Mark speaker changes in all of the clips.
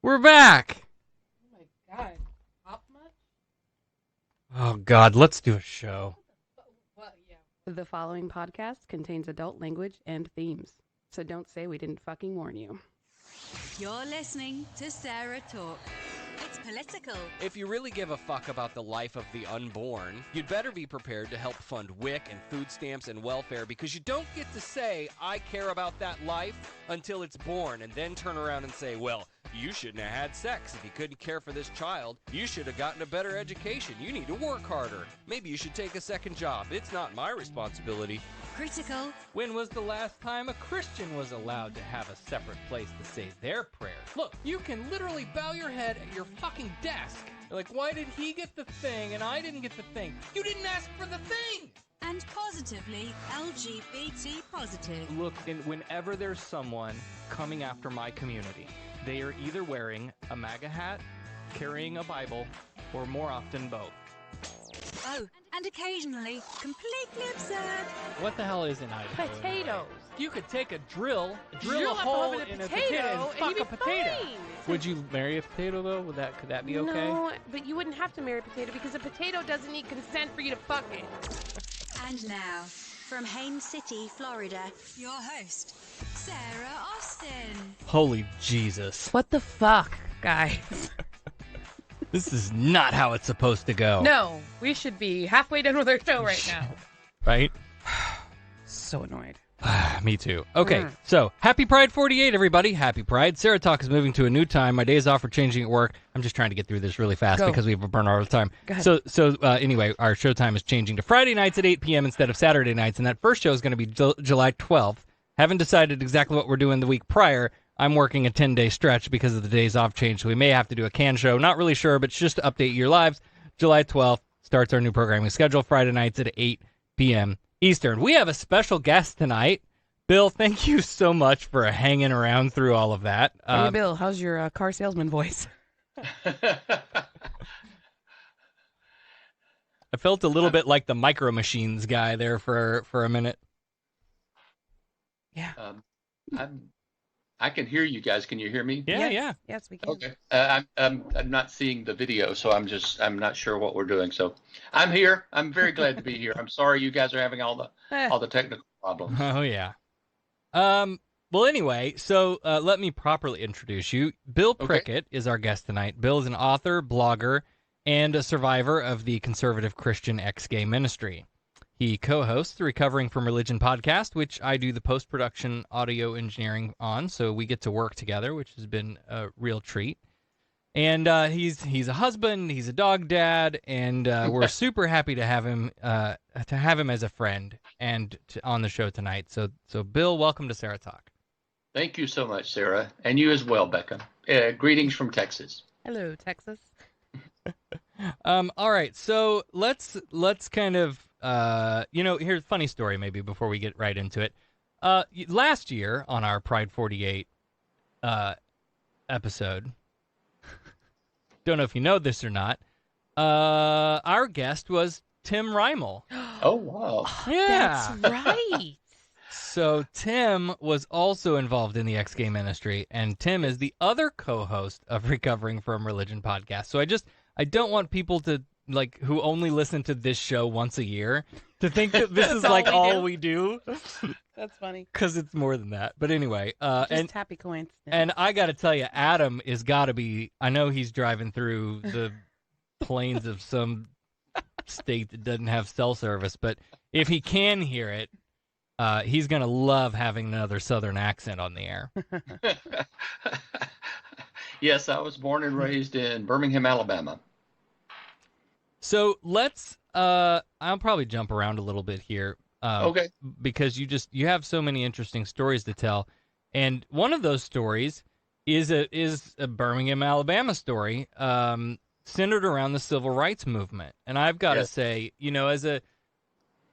Speaker 1: We're back.
Speaker 2: Oh my god. Pop much?
Speaker 1: Oh God, let's do a show.
Speaker 2: Well, yeah. The following podcast contains adult language and themes, so don't say we didn't fucking warn you.
Speaker 3: You're listening to Sarah Talk. It's political.
Speaker 4: If you really give a fuck about the life of the unborn, you'd better be prepared to help fund WIC and food stamps and welfare, because you don't get to say, I care about that life until it's born, and then turn around and say, well, you shouldn't have had sex if you couldn't care for this child. You should have gotten a better education. You need to work harder. Maybe you should take a second job. It's not my responsibility.
Speaker 3: Critical.
Speaker 5: When was the last time a Christian was allowed to have a separate place to say their prayers? Look, you can literally bow your head at your fucking desk. You're like, why did he get the thing and I didn't get the thing? You didn't ask for the thing!
Speaker 3: And positively LGBT positive.
Speaker 5: Look, whenever there's someone coming after my community, they are either wearing a MAGA hat, carrying a Bible, or more often both.
Speaker 3: Oh, and occasionally completely absurd.
Speaker 5: What the hell is in Idaho?
Speaker 2: Potatoes.
Speaker 5: You could take a drill
Speaker 2: Drill
Speaker 5: a
Speaker 2: up the
Speaker 5: hole
Speaker 2: hole in
Speaker 5: in
Speaker 2: a
Speaker 5: a potato and
Speaker 2: and
Speaker 5: fuck
Speaker 2: you'd
Speaker 5: a
Speaker 2: be
Speaker 5: potato.
Speaker 2: fine.
Speaker 5: Would you marry a potato though? Could that be okay?
Speaker 2: No, but you wouldn't have to marry a potato because a potato doesn't need consent for you to fuck it.
Speaker 3: And now, from Haines City, Florida, your host, Sarah Austin.
Speaker 1: Holy Jesus.
Speaker 2: What the fuck, guys?
Speaker 1: This is not how it's supposed to go.
Speaker 2: No, we should be halfway done with our show right now.
Speaker 1: Right?
Speaker 2: So annoyed.
Speaker 1: Me too. Okay, so happy Pride 48, everybody. Happy Pride. SarahTalk is moving to a new time. My days off are changing at work. I'm just trying to get through this really fast because we have a burner all the time.
Speaker 2: Go ahead.
Speaker 1: Anyway, our show time is changing to Friday nights at 8 p.m. instead of Saturday nights, and that first show is going to be July 12th. Haven't decided exactly what we're doing the week prior. I'm working a 10-day stretch because of the days off change, so we may have to do a can show. Not really sure, but it's just to update your lives. July 12th starts our new programming schedule, Friday nights at 8 p.m. Eastern. We have a special guest tonight. Bill, thank you so much for hanging around through all of that.
Speaker 2: Hey, Bill, how's your car salesman voice?
Speaker 1: I felt a little bit like the Micro Machines guy there for a minute.
Speaker 2: Yeah.
Speaker 6: I can hear you guys. Can you hear me?
Speaker 1: Yeah.
Speaker 2: Yes, we can.
Speaker 6: Okay. I'm not seeing the video, so I'm not sure what we're doing. So I'm here. I'm very glad to be here. I'm sorry you guys are having all the technical problems.
Speaker 1: Oh yeah. Well, anyway, so let me properly introduce you. Bill Prickett is our guest tonight. Bill is an author, blogger, and a survivor of the conservative Christian ex-gay ministry. He co-hosts the Recovering from Religion podcast, which I do the post-production audio engineering on, so we get to work together, which has been a real treat. And he's a husband, he's a dog dad, and we're super happy to have him as a friend and on the show tonight. So Bill, welcome to SarahTalk.
Speaker 6: Thank you so much, Sarah, and you as well, Becca. Greetings from Texas.
Speaker 2: Hello, Texas.
Speaker 1: All right, so let's kind of here's a funny story maybe before we get right into it. Last year on our Pride 48 episode, don't know if you know this or not, our guest was Tim Reimel.
Speaker 6: Oh, wow.
Speaker 1: Yeah.
Speaker 2: That's right.
Speaker 1: So Tim was also involved in the ex-gay ministry, and Tim is the other co-host of Recovering from Religion podcast. So I don't want people to, like, who only listen to this show once a year to think that this is like all we do.
Speaker 2: That's funny.
Speaker 1: Because it's more than that. But anyway,
Speaker 2: Just happy coincidence.
Speaker 1: and I got to tell you, Adam is got to be, I know he's driving through the plains of some state that doesn't have cell service, but if he can hear it, he's going to love having another Southern accent on the air.
Speaker 6: Yes, I was born and raised in Birmingham, Alabama.
Speaker 1: So let's, I'll probably jump around a little bit here.
Speaker 6: Okay.
Speaker 1: Because you have so many interesting stories to tell. And one of those stories is a Birmingham, Alabama story, centered around the civil rights movement. And I've got to say, as a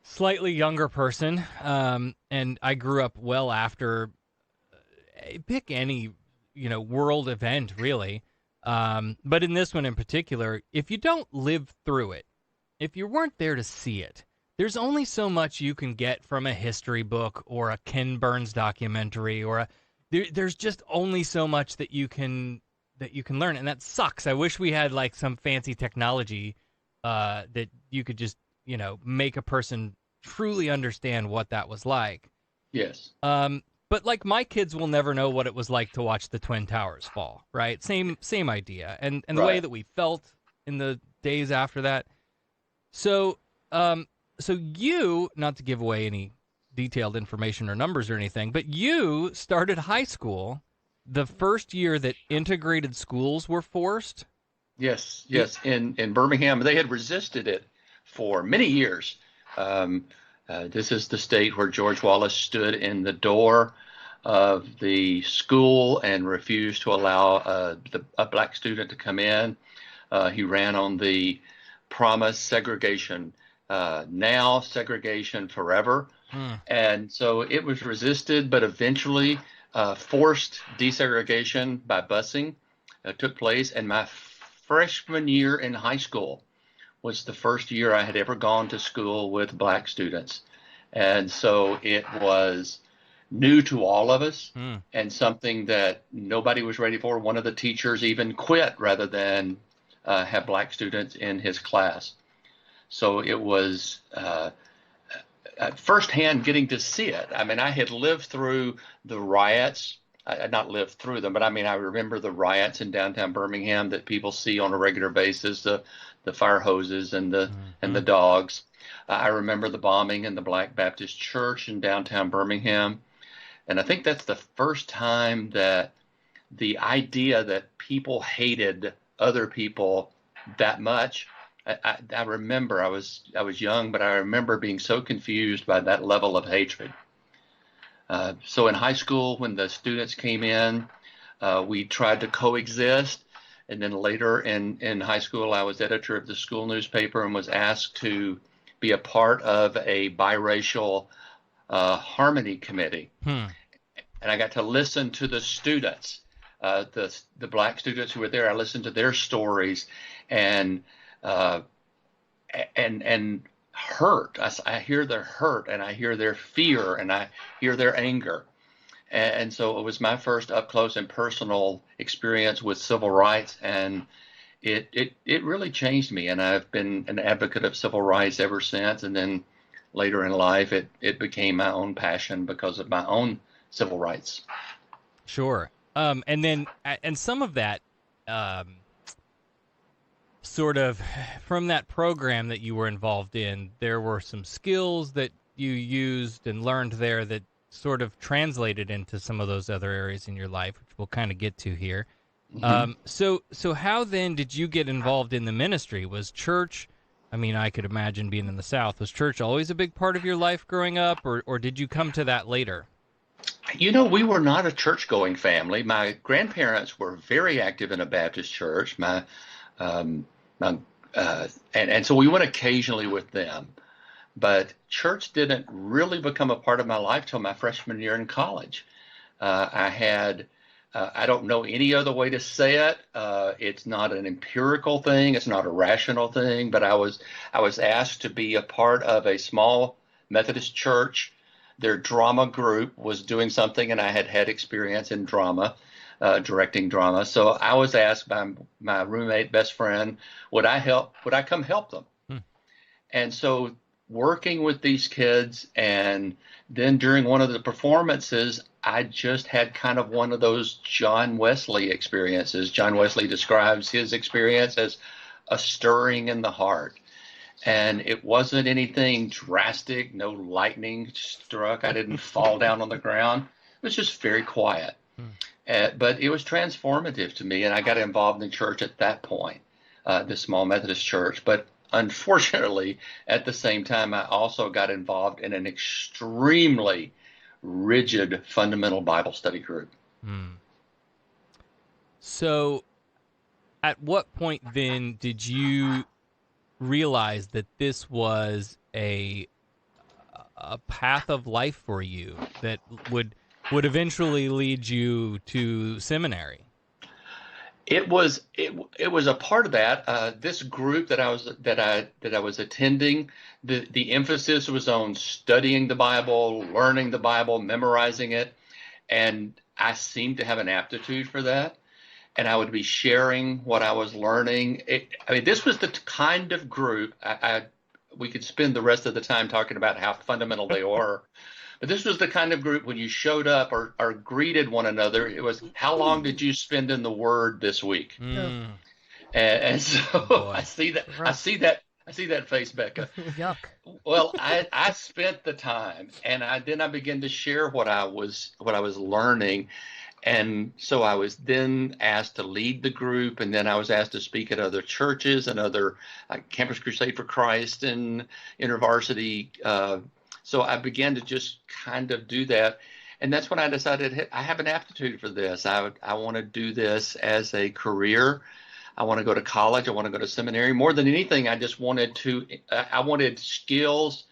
Speaker 1: slightly younger person, and I grew up well after, pick any, world event, really. But in this one in particular, if you don't live through it, if you weren't there to see it, there's only so much you can get from a history book or a Ken Burns documentary or there's just only so much that you can that you can learn, and that sucks. I wish we had like some fancy technology that you could just, make a person truly understand what that was like.
Speaker 6: Yes.
Speaker 1: But like my kids will never know what it was like to watch the Twin Towers fall, right? Same idea. And the way
Speaker 6: Right.
Speaker 1: that we felt in the days after that. So so you, not to give away any detailed information or numbers or anything, but you started high school the first year that integrated schools were forced.
Speaker 6: Yes. In Birmingham, they had resisted it for many years. This is the state where George Wallace stood in the door of the school and refused to allow a black student to come in. He ran on the promise segregation, now segregation forever. And so it was resisted, but eventually forced desegregation by busing took place. And my freshman year in high school was the first year I had ever gone to school with black students. And so it was new to all of us and something that nobody was ready for. One of the teachers even quit rather than have black students in his class. So it was firsthand getting to see it. I mean, I had lived through the riots. I had not lived through them, but I mean, I remember the riots in downtown Birmingham that people see on a regular basis, the fire hoses and the dogs. I remember the bombing in the Black Baptist Church in downtown Birmingham. And I think that's the first time that the idea that people hated other people that much. I remember I was young, but I remember being so confused by that level of hatred. So in high school, when the students came in, we tried to coexist. And then later in high school, I was editor of the school newspaper and was asked to be a part of a biracial harmony committee. And I got to listen to the students, the black students who were there. I listened to their stories and hurt. I hear their hurt and I hear their fear and I hear their anger. And so it was my first up close and personal experience with civil rights, and it really changed me. And I've been an advocate of civil rights ever since. And then later in life, it became my own passion because of my own civil rights.
Speaker 1: Sure. And then, and some of that, sort of from that program that you were involved in, there were some skills that you used and learned there that sort of translated into some of those other areas in your life, which we'll kind of get to here. So how then did you get involved in the ministry? Was church, I mean, I could imagine being in the South, was church always a big part of your life growing up, or did you come to that later?
Speaker 6: You know, we were not a church-going family. My grandparents were very active in a Baptist church. And so we went occasionally with them. But church didn't really become a part of my life till my freshman year in college. I don't know any other way to say it. It's not an empirical thing. It's not a rational thing. But I was asked to be a part of a small Methodist church. Their drama group was doing something, and I had experience in drama, directing drama. So I was asked by my roommate, best friend, would I come help them? And so working with these kids, and then during one of the performances, I just had kind of one of those John Wesley experiences. John Wesley describes his experience as a stirring in the heart. And it wasn't anything drastic, no lightning struck. I didn't fall down on the ground. It was just very quiet. But it was transformative to me, and I got involved in church at that point, the small Methodist church. But unfortunately, at the same time, I also got involved in an extremely rigid fundamental Bible study group.
Speaker 1: So at what point then did you realize that this was a path of life for you that would eventually lead you to seminary?
Speaker 6: It was a part of that. This group that I was attending, the emphasis was on studying the Bible, learning the Bible, memorizing it, and I seemed to have an aptitude for that. and I would be sharing what I was learning. This was the kind of group we could spend the rest of the time talking about how fundamental they were. But this was the kind of group when you showed up or greeted one another, it was, how long did you spend in the Word this week? And so I see that face, Becca.
Speaker 2: Yuck.
Speaker 6: Well, I spent the time, and then I began to share what I was learning. And so I was then asked to lead the group, and then I was asked to speak at other churches and other Campus Crusade for Christ and InterVarsity. So I began to just kind of do that. And that's when I decided I have an aptitude for this. I want to do this as a career. I want to go to college. I want to go to seminary. More than anything, I just wanted I wanted skills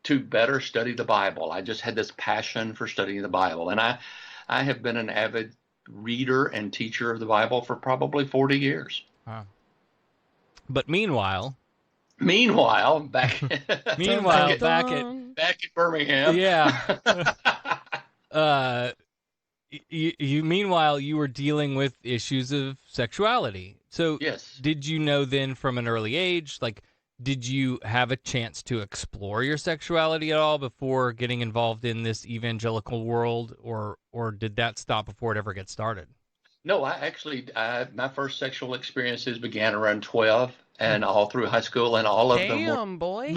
Speaker 6: to better study the Bible. I just had this passion for studying the Bible. And I have been an avid reader and teacher of the Bible for probably 40 years.
Speaker 1: Wow. But meanwhile,
Speaker 6: back at Birmingham.
Speaker 1: Yeah. Meanwhile, you were dealing with issues of sexuality. So
Speaker 6: yes.
Speaker 1: Did you know then from an early age, like, did you have a chance to explore your sexuality at all before getting involved in this evangelical world, or did that stop before it ever gets started?
Speaker 6: No, my first sexual experiences began around 12 and all through high school, and all of them were,
Speaker 2: boy.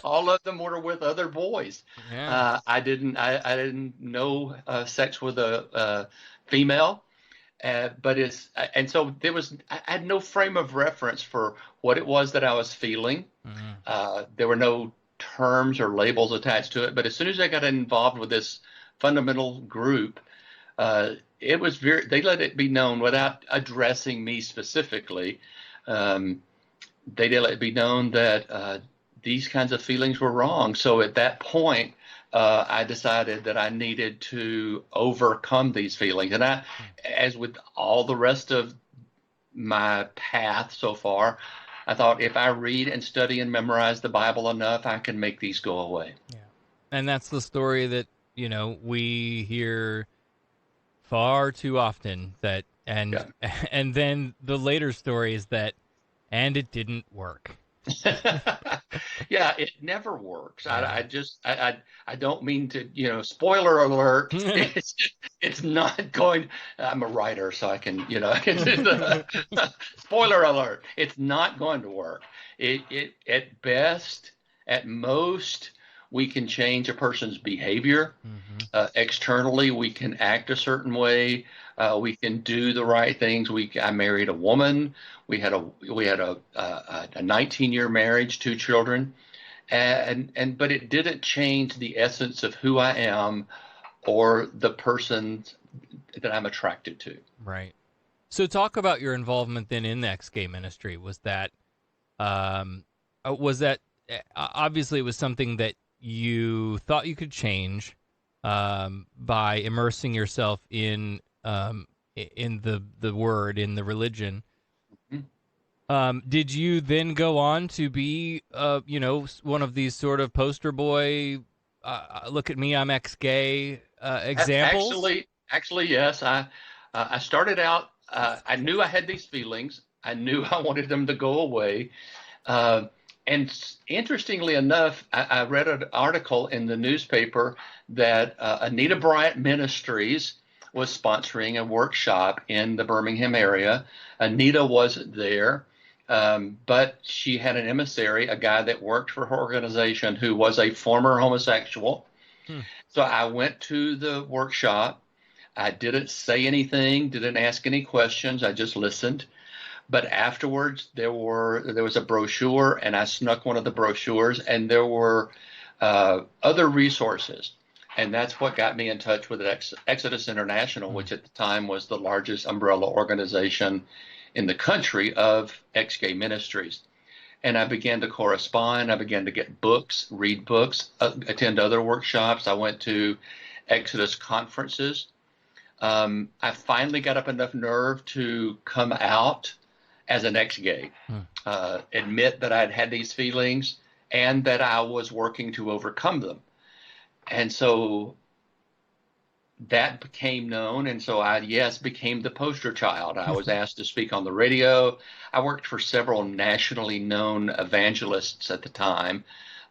Speaker 6: all of them were with other boys.
Speaker 1: Yeah.
Speaker 6: I didn't know sex with a female. So I had no frame of reference for what it was that I was feeling.
Speaker 1: Mm-hmm.
Speaker 6: There were no terms or labels attached to it. But as soon as I got involved with this fundamental group, it was they let it be known without addressing me specifically. They let it be known that these kinds of feelings were wrong. So at that point, I decided that I needed to overcome these feelings. And as with all the rest of my path so far, I thought if I read and study and memorize the Bible enough, I can make these go away.
Speaker 1: Yeah. And that's the story that, we hear far too often, and then the later story is that, and it didn't work.
Speaker 6: Yeah, it never works. I don't mean to, spoiler alert. It's not going. I'm a writer, so I can, spoiler alert. It's not going to work. It at best, at most, we can change a person's behavior. Mm-hmm. Externally, we can act a certain way. We can do the right things. I married a woman. We had a 19-year marriage, 2 children, but it didn't change the essence of who I am or the person that I'm attracted to.
Speaker 1: Right. So talk about your involvement then in the ex-gay ministry. Was that obviously it was something that you thought you could change by immersing yourself in the word, in the religion. Did you then go on to be, one of these sort of poster boy, look at me, I'm ex-gay examples?
Speaker 6: Actually, yes. I started out, I knew I had these feelings. I knew I wanted them to go away. And interestingly enough, I read an article in the newspaper that Anita Bryant Ministries was sponsoring a workshop in the Birmingham area. Anita wasn't there, but she had an emissary, a guy that worked for her organization who was a former homosexual. So I went to the workshop. I didn't say anything, didn't ask any questions. I just listened. But afterwards, there was a brochure, and I snuck one of the brochures, and there were other resources. And that's what got me in touch with Exodus International, which at the time was the largest umbrella organization in the country of ex-gay ministries. And I began to correspond. I began to get books, read books, attend other workshops. I went to Exodus conferences. I finally got up enough nerve to come out as an ex-gay, admit that I'd had these feelings and that I was working to overcome them. And so that became known, and so I, yes, became the poster child. I was asked to speak on the radio. I worked for several nationally known evangelists at the time,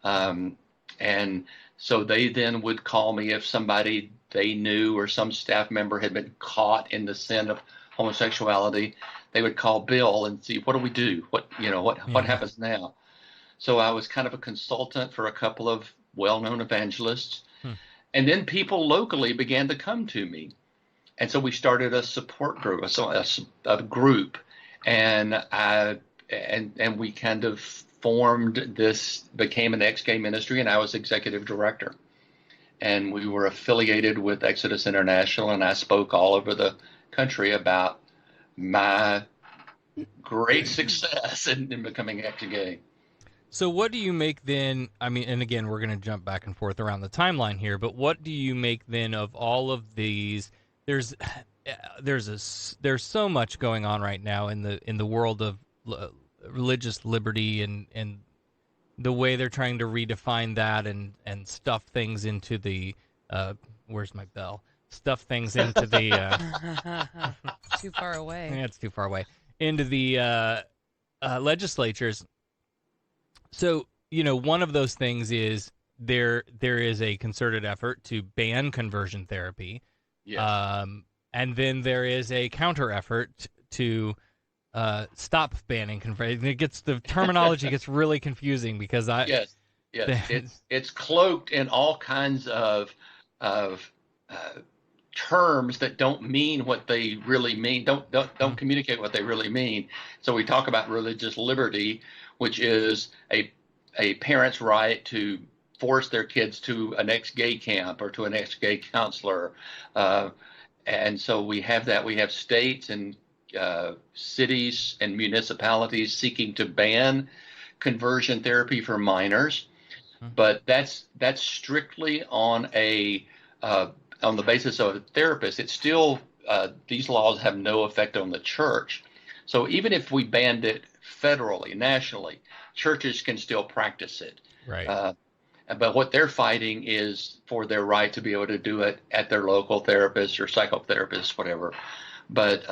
Speaker 6: and so they then would call me if somebody they knew or some staff member had been caught in the sin of homosexuality. They would call Bill and see, what do we do? What happens now? So I was kind of a consultant for a couple of well-known evangelists. And then people locally began to come to me. And so we started a support group, a group. And we kind of formed this, became an ex-gay ministry, and I was executive director. And we were affiliated with Exodus International, and I spoke all over the country about my great success in becoming ex-gay.
Speaker 1: So what do you make then? I mean, and again, we're going to jump back and forth around the timeline here, but what do you make then of all of these? There's so much going on right now in the world of religious liberty and the way they're trying to redefine that and stuff things into the where's my bell? Stuff things into the
Speaker 2: Too far away.
Speaker 1: Yeah, it's too far away. Into the legislatures. So, one of those things is there is a concerted effort to ban conversion therapy.
Speaker 6: Yes.
Speaker 1: And then there is a counter effort to stop banning conversion. The terminology gets really confusing because
Speaker 6: Yes. It's cloaked in all kinds of terms that don't mean what they really mean. Don't communicate what they really mean. So we talk about religious liberty, which is a parent's right to force their kids to an ex-gay camp or to an ex-gay counselor. And so we have that. We have states and cities and municipalities seeking to ban conversion therapy for minors. But that's strictly on the basis of a therapist. It's still, these laws have no effect on the church. So even if we banned it federally, nationally, churches can still practice it.
Speaker 1: Right.
Speaker 6: But what they're fighting is for their right to be able to do it at their local therapist or psychotherapist, whatever. But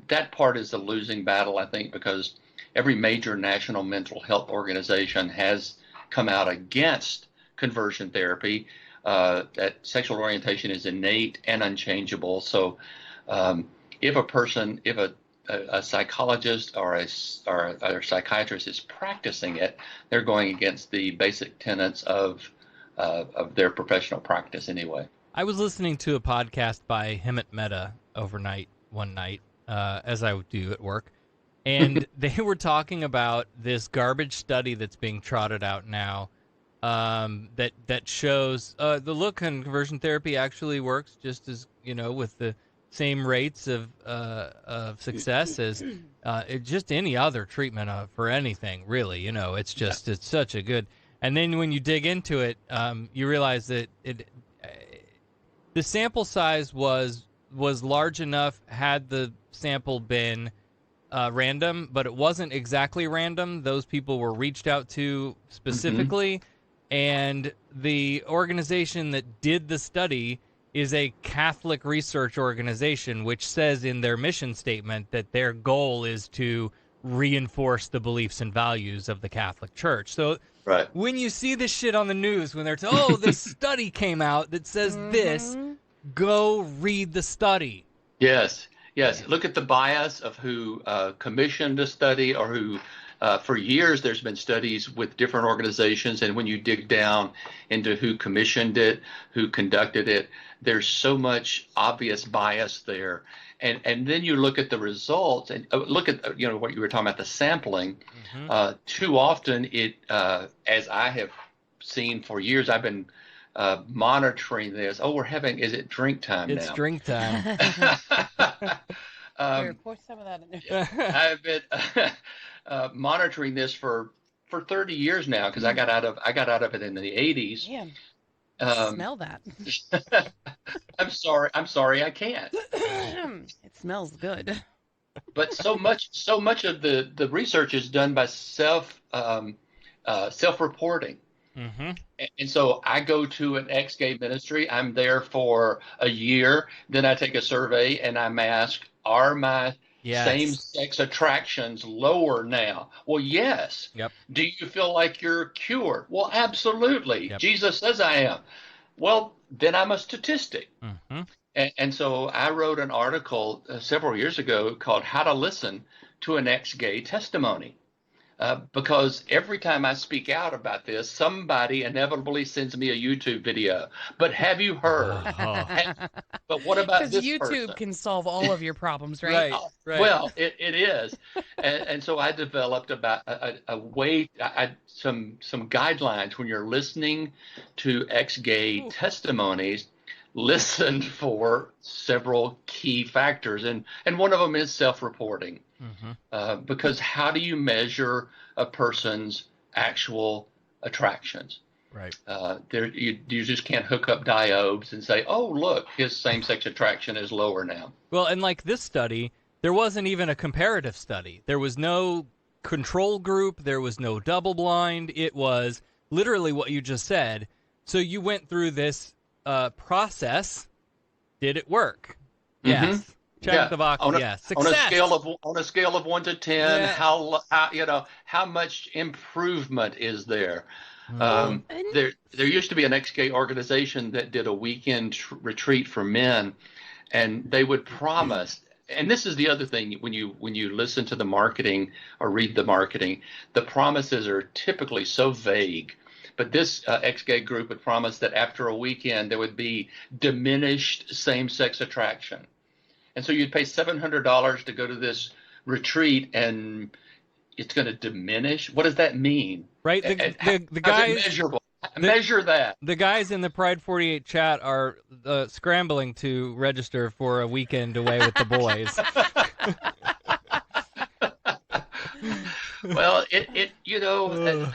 Speaker 6: that part is a losing battle, I think, because every major national mental health organization has come out against conversion therapy. That sexual orientation is innate and unchangeable. So if a psychologist or a psychiatrist is practicing it, they're going against the basic tenets of their professional practice anyway.
Speaker 1: I was listening to a podcast by Hemant Mehta overnight one night, as I would do at work, and they were talking about this garbage study that's being trotted out now that shows the conversion therapy actually works just as, with the same rates of success as just any other treatment for anything, really. It's just it's such a good. And then when you dig into it, you realize that the sample size was large enough had the sample been random, but it wasn't exactly random. Those people were reached out to specifically, and the organization that did the study is a Catholic research organization, which says in their mission statement that their goal is to reinforce the beliefs and values of the Catholic Church. So
Speaker 6: right.
Speaker 1: When you see this shit on the news, when they're this study came out that says this, go read the study.
Speaker 6: Yes. Look at the bias of who commissioned a study or who, for years, there's been studies with different organizations. And when you dig down into who commissioned it, who conducted it, there's so much obvious bias there. And then you look at the results and look at, what you were talking about, the sampling. Too often as I have seen for years, I've been monitoring this. Oh, is it drink time now?
Speaker 1: It's drink time.
Speaker 2: Here, pour some of that in there.
Speaker 6: I've been monitoring this for 30 years now because I got out of it in the 80s.
Speaker 2: Damn. Smell that.
Speaker 6: I'm sorry, I can't.
Speaker 2: It smells good.
Speaker 6: But so much of the research is done by self-reporting.
Speaker 1: Mm-hmm.
Speaker 6: And so I go to an ex-gay ministry. I'm there for a year. Then I take a survey and I'm asked, are my
Speaker 1: Yes.
Speaker 6: same-sex attractions lower now? Well, yes.
Speaker 1: Yep.
Speaker 6: Do you feel like you're cured? Well, absolutely.
Speaker 1: Yep.
Speaker 6: Jesus says I am. Well, then I'm a statistic.
Speaker 1: Mm-hmm.
Speaker 6: And so I wrote an article several years ago called How to Listen to an Ex-Gay Testimony. Because every time I speak out about this, somebody inevitably sends me a YouTube video. But have you heard? But what about
Speaker 7: Because
Speaker 6: this
Speaker 7: YouTube
Speaker 6: person?
Speaker 7: can solve all of your problems, right?
Speaker 1: Right.
Speaker 6: Well, it is. And so I developed about a way, some guidelines when you're listening to ex-gay testimonies. Listen for several key factors, and one of them is self-reporting.
Speaker 1: Mm-hmm.
Speaker 6: Because how do you measure a person's actual attractions?
Speaker 1: Right.
Speaker 6: You just can't hook up diodes and say, oh, look, his same-sex attraction is lower now.
Speaker 1: Well, and like this study, there wasn't even a comparative study. There was no control group. There was no double blind. It was literally what you just said. So you went through this process. Did it work? Yes.
Speaker 6: Mm-hmm.
Speaker 1: Check the box. Yes. Success.
Speaker 6: On a scale of 1 to 10, how much improvement is there? There used to be an ex-gay organization that did a weekend retreat for men, and they would promise. And this is the other thing, when you listen to the marketing or read the marketing, the promises are typically so vague. But this ex-gay group would promise that after a weekend there would be diminished same-sex attraction. And so you'd pay $700 to go to this retreat, and it's going to diminish. What does that mean?
Speaker 1: Right. The guys
Speaker 6: measurable. Measure that.
Speaker 1: The guys in the Pride48 chat are scrambling to register for a weekend away with the boys.
Speaker 6: Well,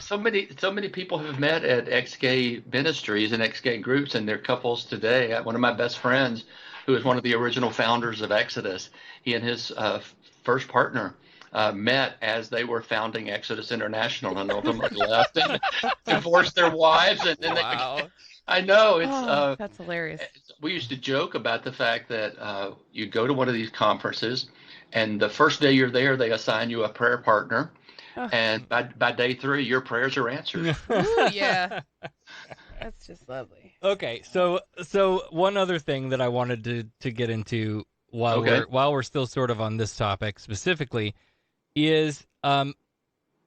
Speaker 6: so many people have met at ex-gay ministries and ex-gay groups, and they're couples today. One of my best friends, who is one of the original founders of Exodus, he and his first partner met as they were founding Exodus International, and ultimately left and divorced their wives, and then I know it's
Speaker 7: that's hilarious.
Speaker 6: We used to joke about the fact that you go to one of these conferences, and the first day you're there, they assign you a prayer partner, and by day 3, your prayers are answered.
Speaker 7: Ooh, yeah. That's just lovely.
Speaker 1: Okay, so one other thing that I wanted to get into while we're still sort of on this topic specifically is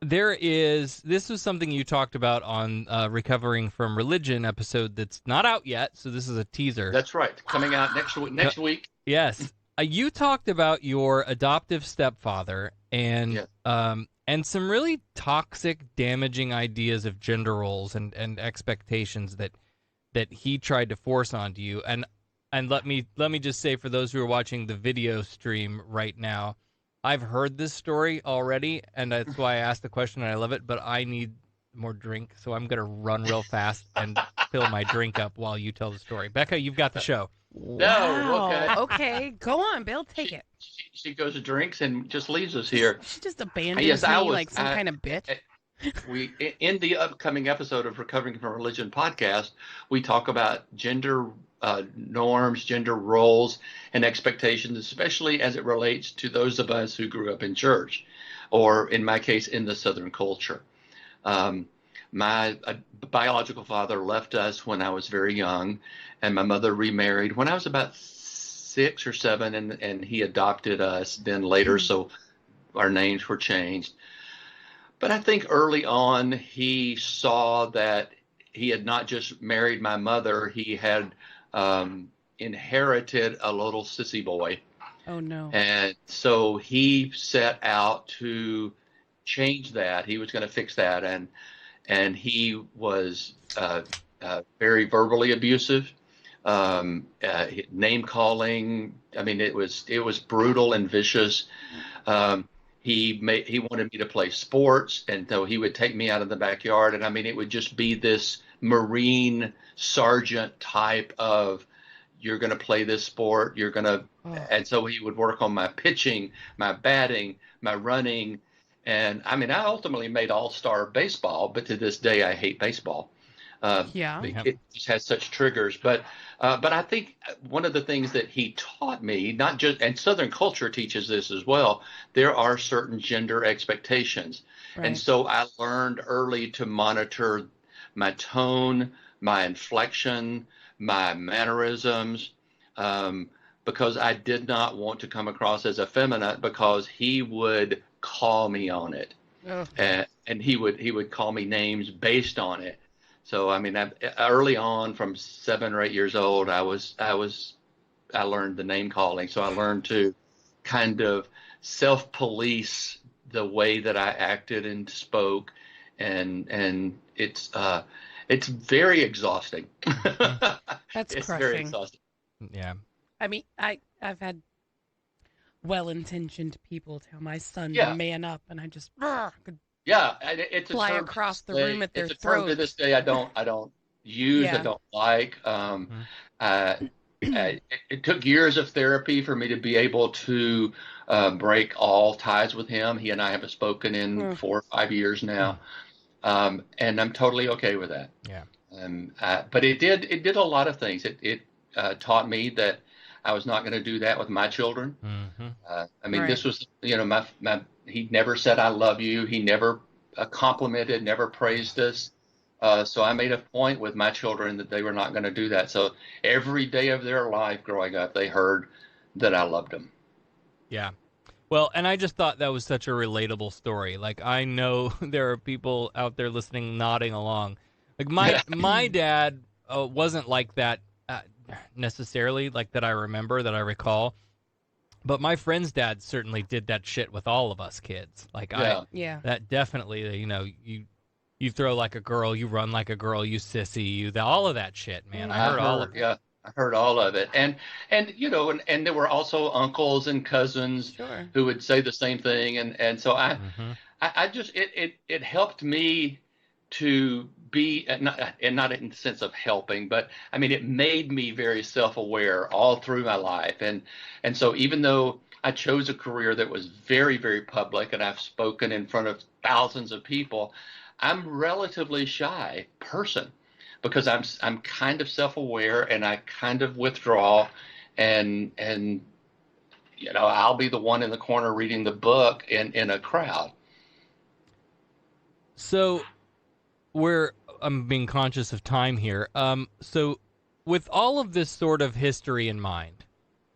Speaker 1: this was something you talked about on Recovering from Religion episode that's not out yet, so this is a teaser.
Speaker 6: That's right, coming out next week.
Speaker 1: Yes. You talked about your adoptive stepfather and some really toxic, damaging ideas of gender roles and expectations that he tried to force onto you. And let me just say, for those who are watching the video stream right now, I've heard this story already, and that's why I asked the question, and I love it, but I need more drink, so I'm going to run real fast and fill my drink up while you tell the story. Becca, you've got the show.
Speaker 6: No, okay.
Speaker 7: Okay, go on, Bill, take it.
Speaker 6: She goes to drinks and just leaves us here.
Speaker 7: She just abandons me like some kind of bitch.
Speaker 6: We, in the upcoming episode of Recovering from Religion podcast, we talk about gender norms, gender roles, and expectations, especially as it relates to those of us who grew up in church, or in my case, in the Southern culture. My biological father left us when I was very young, and my mother remarried when I was about 6 or 7, and he adopted us then later, so our names were changed. But I think early on he saw that he had not just married my mother, he had inherited a little sissy boy.
Speaker 7: Oh, no.
Speaker 6: And so he set out to change that. He was going to fix that. And he was very verbally abusive, name calling. I mean, it was brutal and vicious. He wanted me to play sports, and so he would take me out in the backyard. And I mean, it would just be this Marine sergeant type of, you're going to play this sport, you're going to, and so he would work on my pitching, my batting, my running. And I mean, I ultimately made all-star baseball, but to this day, I hate baseball.
Speaker 2: Yeah.
Speaker 6: It just has such triggers. But I think one of the things that he taught me, not just, and Southern culture teaches this as well, there are certain gender expectations.
Speaker 2: Right.
Speaker 6: And so I learned early to monitor my tone, my inflection, my mannerisms, because I did not want to come across as effeminate, because he would call me on it.
Speaker 2: Ugh.
Speaker 6: And he would call me names based on it. So I mean, early on, from 7 or 8 years old, I learned the name calling. So I learned to kind of self-police the way that I acted and spoke, and it's very exhausting.
Speaker 2: That's
Speaker 6: It's
Speaker 2: crushing.
Speaker 6: very exhausting.
Speaker 1: Yeah.
Speaker 2: I mean, I've had well-intentioned people tell my son
Speaker 6: Yeah.
Speaker 2: to man up, and I just could
Speaker 6: Yeah, and it's
Speaker 2: fly
Speaker 6: a term
Speaker 2: across
Speaker 6: to
Speaker 2: the
Speaker 6: this
Speaker 2: room
Speaker 6: day-
Speaker 2: at their
Speaker 6: it's a term to
Speaker 2: throat.
Speaker 6: this day I don't use, I
Speaker 2: Yeah.
Speaker 6: don't like. It took years of therapy for me to be able to break all ties with him. He and I haven't spoken in 4 or 5 years now, and I'm totally okay with that.
Speaker 1: Yeah.
Speaker 6: But it did a lot of things. It taught me that I was not going to do that with my children. I mean,
Speaker 2: Right.
Speaker 6: this was, he never said, "I love you." He never complimented, never praised us. So I made a point with my children that they were not going to do that. So every day of their life growing up, they heard that I loved them.
Speaker 1: Yeah. Well, and I just thought that was such a relatable story. Like, I know there are people out there listening, nodding along. Like, my dad wasn't like that necessarily, like that I remember, that I recall. But my friend's dad certainly did that shit with all of us kids. Like,
Speaker 2: Yeah.
Speaker 1: that definitely, you throw like a girl, you run like a girl, you sissy, all of that shit, man. I heard all of it.
Speaker 6: Yeah, I heard all of it. And there were also uncles and cousins
Speaker 2: Sure.
Speaker 6: who would say the same thing. And so I just, it helped me to be, not in the sense of helping, but I mean, it made me very self-aware all through my life. And so even though I chose a career that was very, very public, and I've spoken in front of thousands of people, I'm a relatively shy person, because I'm kind of self-aware, and I kind of withdraw, and I'll be the one in the corner reading the book in a crowd.
Speaker 1: So I'm being conscious of time here. So with all of this sort of history in mind,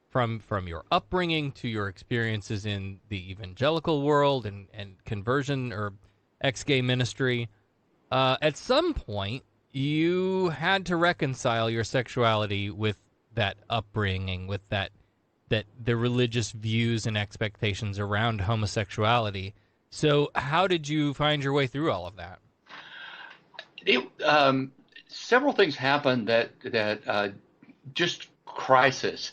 Speaker 1: from your upbringing to your experiences in the evangelical world and conversion or ex-gay ministry, at some point you had to reconcile your sexuality with that upbringing, with that the religious views and expectations around homosexuality. So how did you find your way through all of that?
Speaker 6: Several things happened that just crisis.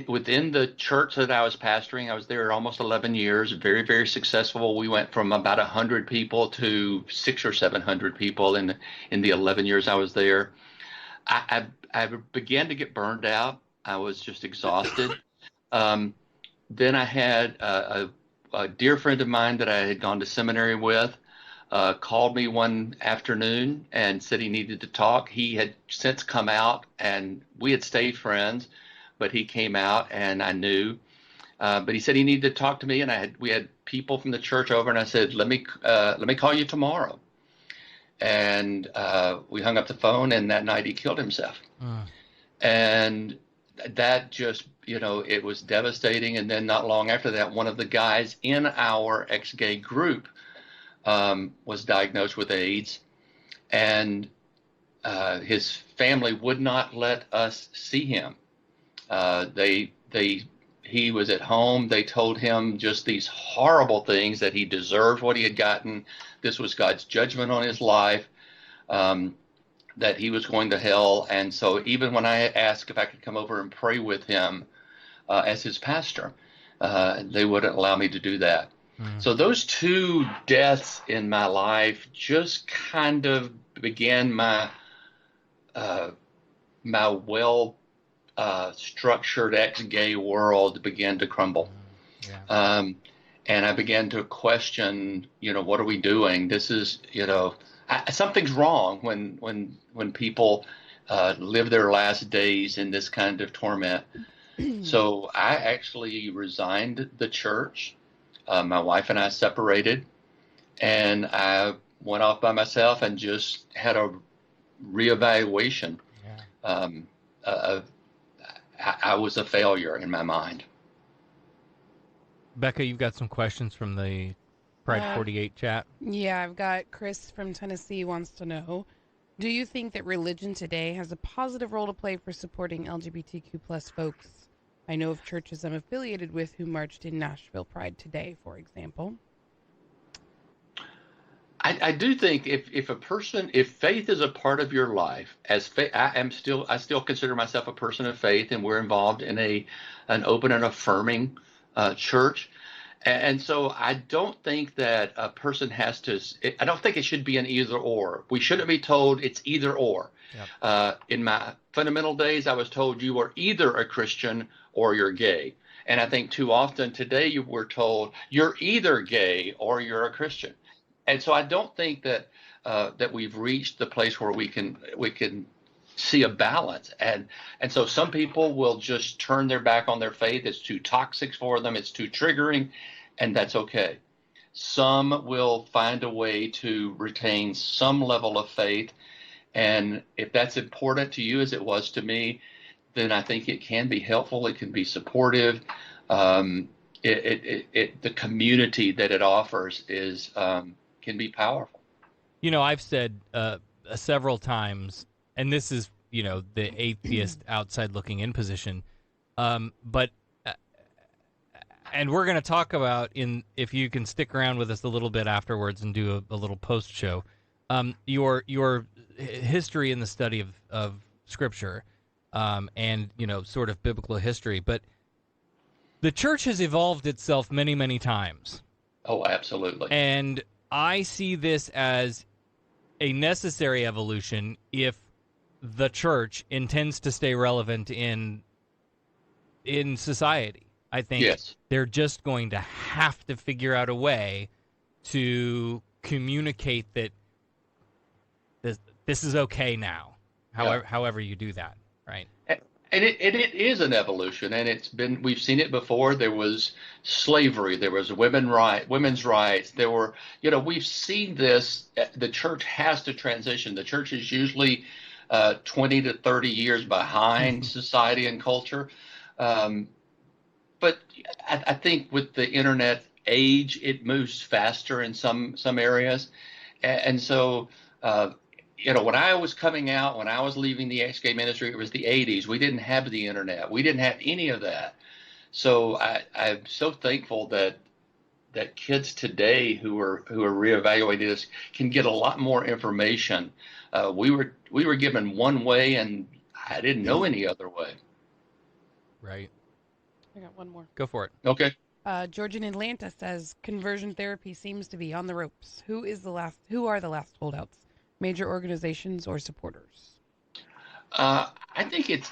Speaker 6: Within the church that I was pastoring, I was there almost 11 years, very, very successful. We went from about 100 people to 600 or 700 people in the 11 years I was there. I began to get burned out. I was just exhausted. Then I had a dear friend of mine that I had gone to seminary with called me one afternoon and said he needed to talk. He had since come out, and we had stayed friends, but he came out, and I knew. But he said he needed to talk to me, and we had people from the church over, and I said, let me call you tomorrow. And we hung up the phone, and that night he killed himself. And that just, it was devastating. And then not long after that, one of the guys in our ex-gay group was diagnosed with AIDS, and his family would not let us see him. He was at home. They told him just these horrible things, that he deserved what he had gotten. This was God's judgment on his life, that he was going to hell. And so even when I asked if I could come over and pray with him as his pastor, they wouldn't allow me to do that. So those two deaths in my life just kind of began my well structured ex-gay world began to crumble. And I began to question, what are we doing? This is, something's wrong when people live their last days in this kind of torment. So I actually resigned the church. My wife and I separated, and I went off by myself and just had a reevaluation. I was a failure in my mind.
Speaker 1: Becca, you've got some questions from the Pride48 chat.
Speaker 7: Yeah, I've got Chris from Tennessee wants to know, do you think that religion today has a positive role to play for supporting LGBTQ plus folks? I know of churches I'm affiliated with who marched in Nashville Pride today, for example.
Speaker 6: I do think if faith is a part of your life, I still consider myself a person of faith, and we're involved in an open and affirming church. And so I don't think that a person I don't think it should be an either or. We shouldn't be told it's either or. Yep. In my fundamental days, I was told you were either a Christian or you're gay. And I think too often today we're told you're either gay or you're a Christian. And so I don't think that we've reached the place where we can see a balance. And so some people will just turn their back on their faith. It's too toxic for them. It's too triggering, and that's okay. Some will find a way to retain some level of faith. And if that's important to you as it was to me, then I think it can be helpful. It can be supportive. The community that it offers can be powerful.
Speaker 1: You know, I've said several times, and this is, the atheist outside looking in position, but and we're going to talk about, if you can stick around with us a little bit afterwards and do a little post show, your history in the study of Scripture, and sort of biblical history, but the church has evolved itself many, many times.
Speaker 6: Oh, absolutely.
Speaker 1: And I see this as a necessary evolution if the church intends to stay relevant in society. I think they're just going to have to figure out a way to communicate that this is okay now, however you do that, right?
Speaker 6: And it is an evolution, and we've seen it before. There was slavery, there was women's rights. We've seen this. The church has to transition. The church is usually 20 to 30 years behind society and culture. But I think with the internet age, it moves faster in some areas. And so, when I was coming out, when I was leaving the ex-gay ministry, it was the 80s. We didn't have the internet. We didn't have any of that. So I'm so thankful that kids today who are reevaluating this can get a lot more information. We were given one way, and I didn't know any other way.
Speaker 1: Right.
Speaker 7: I got one more.
Speaker 1: Go for it.
Speaker 6: Okay.
Speaker 7: George in Atlanta says conversion therapy seems to be on the ropes. Who are the last holdouts? Major organizations or supporters?
Speaker 6: I think it's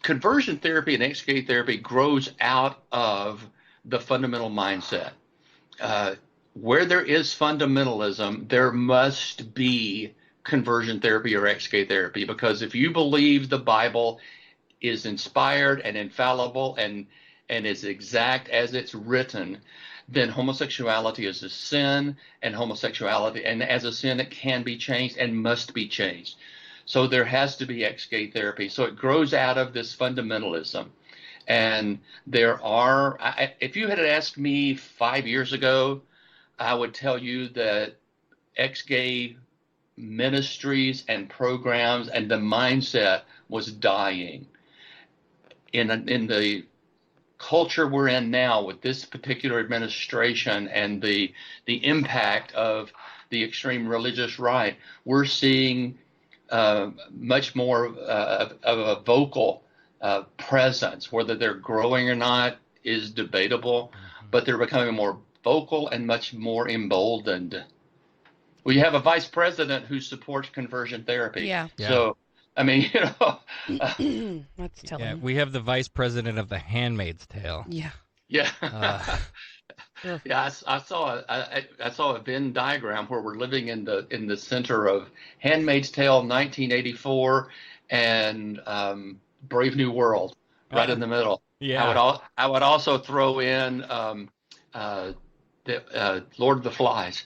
Speaker 6: conversion therapy and ex-gay therapy grows out of the fundamental mindset. Where there is fundamentalism, there must be conversion therapy or ex-gay therapy, because if you believe the Bible is inspired and infallible and is exact as it's written, then homosexuality is a sin, and as a sin, it can be changed and must be changed. So there has to be ex-gay therapy. So it grows out of this fundamentalism. And if you had asked me 5 years ago, I would tell you that ex-gay ministries and programs and the mindset was dying. In the culture we're in now with this particular administration and the impact of the extreme religious right, we're seeing much more of a vocal presence. Whether they're growing or not is debatable, but they're becoming more vocal and much more emboldened. We have a vice president who supports conversion therapy.
Speaker 7: Yeah.
Speaker 6: So, I mean,
Speaker 7: That's telling.
Speaker 1: Yeah, we have the vice president of The Handmaid's Tale.
Speaker 7: Yeah.
Speaker 6: Yeah.
Speaker 7: Ugh.
Speaker 6: Yeah, I saw a Venn diagram where we're living in the center of Handmaid's Tale 1984 and Brave New World, right in the middle.
Speaker 1: Yeah.
Speaker 6: I would also throw in the Lord of the Flies.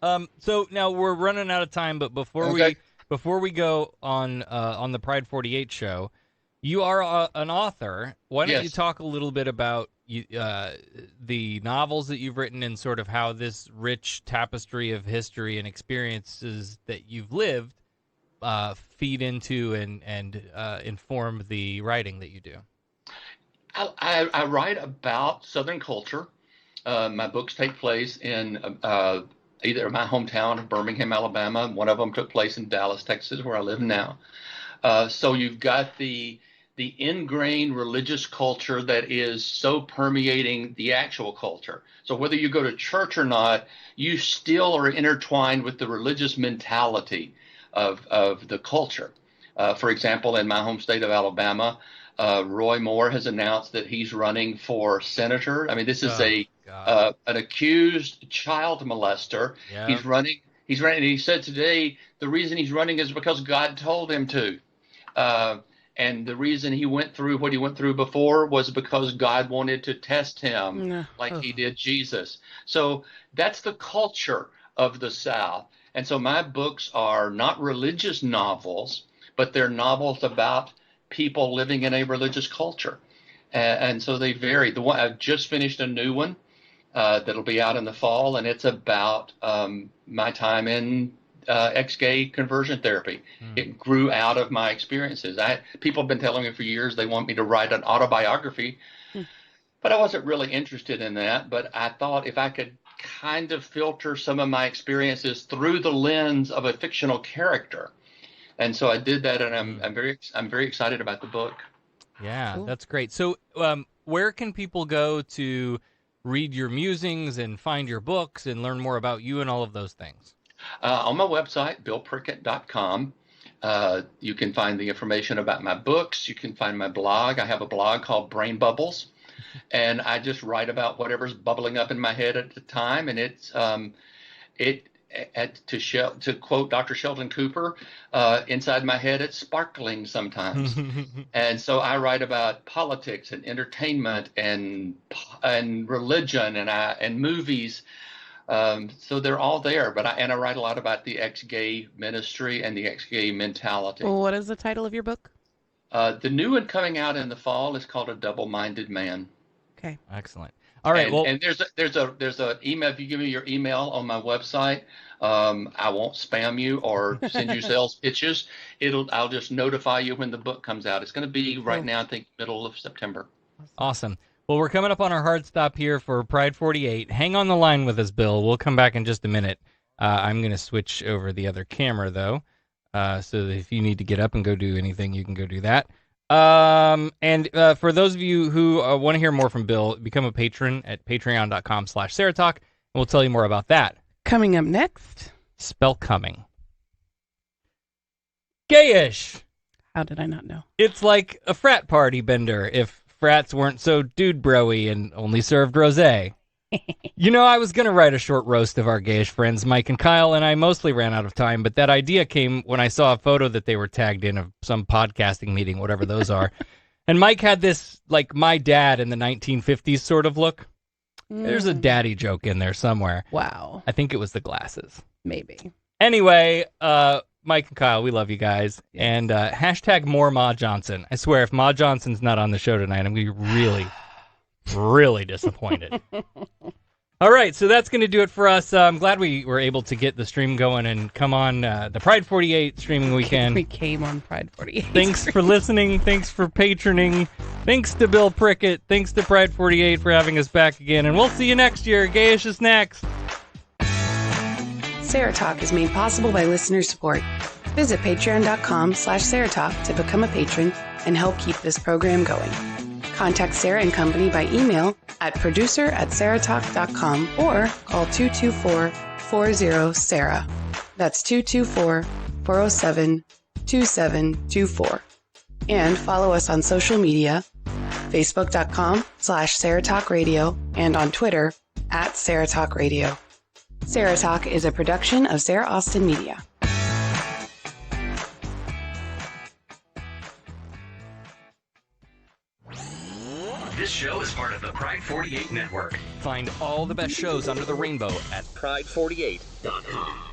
Speaker 1: So now we're running out of time, but before
Speaker 6: Okay.
Speaker 1: we go on the Pride 48 show, you are an author. Why don't you
Speaker 6: Yes.
Speaker 1: talk a little bit about the novels that you've written and sort of how this rich tapestry of history and experiences that you've lived feed into and inform the writing that you do?
Speaker 6: I write about Southern culture. My books take place in either my hometown of Birmingham, Alabama. One of them took place in Dallas, Texas, where I live now. So you've got the ingrained religious culture that is so permeating the actual culture. So whether you go to church or not, you still are intertwined with the religious mentality of the culture. For example, in my home state of Alabama, Roy Moore has announced that he's running for senator. I mean, this is an accused child molester.
Speaker 1: Yeah.
Speaker 6: He's running. And he said today the reason he's running is because God told him to. And the reason he went through what he went through before was because God wanted to test him like he did Jesus. So that's the culture of the South. And so my books are not religious novels, but they're novels about people living in a religious culture. And so they vary. The one I've just finished a new one that'll be out in the fall, and it's about my time in ex-gay conversion therapy. It grew out of my experiences. People have been telling me for years they want me to write an autobiography, but I wasn't really interested in that. But I thought if I could kind of filter some of my experiences through the lens of a fictional character, and so I did that, and I'm very excited about the book.
Speaker 1: Yeah,
Speaker 7: Cool.
Speaker 1: that's great. So where can people go to read your musings and find your books and learn more about you and all of those things?
Speaker 6: On my website, billprickett.com, you can find the information about my books. You can find my blog. I have a blog called Brain Bubbles, and I just write about whatever's bubbling up in my head at the time. And it's to quote Dr. Sheldon Cooper, inside my head, it's sparkling sometimes. And so I write about politics and entertainment and religion and movies. So they're all there, but I write a lot about the ex-gay ministry and the ex-gay mentality.
Speaker 7: Well, what is the title of your book?
Speaker 6: The new one coming out in the fall is called A Double-Minded Man.
Speaker 7: Okay.
Speaker 1: Excellent. All right.
Speaker 6: And there's a email. If you give me your email on my website, I won't spam you or send you sales pitches. I'll just notify you when the book comes out. It's going to be right now, I think, middle of September.
Speaker 1: Awesome. Well, we're coming up on our hard stop here for Pride 48. Hang on the line with us, Bill. We'll come back in just a minute. I'm going to switch over the other camera, though, so that if you need to get up and go do anything, you can go do that. And for those of you who want to hear more from Bill, become a patron at patreon.com/SarahTalk, and we'll tell you more about that.
Speaker 7: Coming up next.
Speaker 1: Spell coming. Gayish.
Speaker 7: How did I not know?
Speaker 1: It's like a frat party bender if frats weren't so dude bro-y and only served rosé. You know, I was going to write a short roast of our gayish friends, Mike and Kyle, and I mostly ran out of time, but that idea came when I saw a photo that they were tagged in of some podcasting meeting, whatever those are. And Mike had this, like, my dad in the 1950s sort of look. There's a daddy joke in there somewhere.
Speaker 7: Wow.
Speaker 1: I think it was the glasses.
Speaker 7: Maybe.
Speaker 1: Anyway, Mike and Kyle, we love you guys.
Speaker 7: Yes.
Speaker 1: And hashtag more Ma Johnson. I swear, if Ma Johnson's not on the show tonight, I'm going to be really, really disappointed. All right, so that's going to do it for us. I'm glad we were able to get the stream going and come on the Pride 48 streaming weekend.
Speaker 7: We came on Pride 48.
Speaker 1: Thanks for listening. Thanks for patroning. Thanks to Bill Prickett. Thanks to Pride 48 for having us back again. And we'll see you next year. Gayish is next.
Speaker 2: SarahTalk is made possible by listener support. Visit patreon.com/SarahTalk to become a patron and help keep this program going. Contact Sarah and Company by email at producer@sarahtalk.com or call 224-40-SARAH. That's 224-407-2724. And follow us on social media Facebook.com/SarahTalk Radio, and on Twitter @SarahTalk Radio. Sarah Talk is a production of Sarah Austin Media.
Speaker 8: This show is part of the Pride48 network.
Speaker 4: Find all the best shows under the rainbow at
Speaker 8: Pride48.com.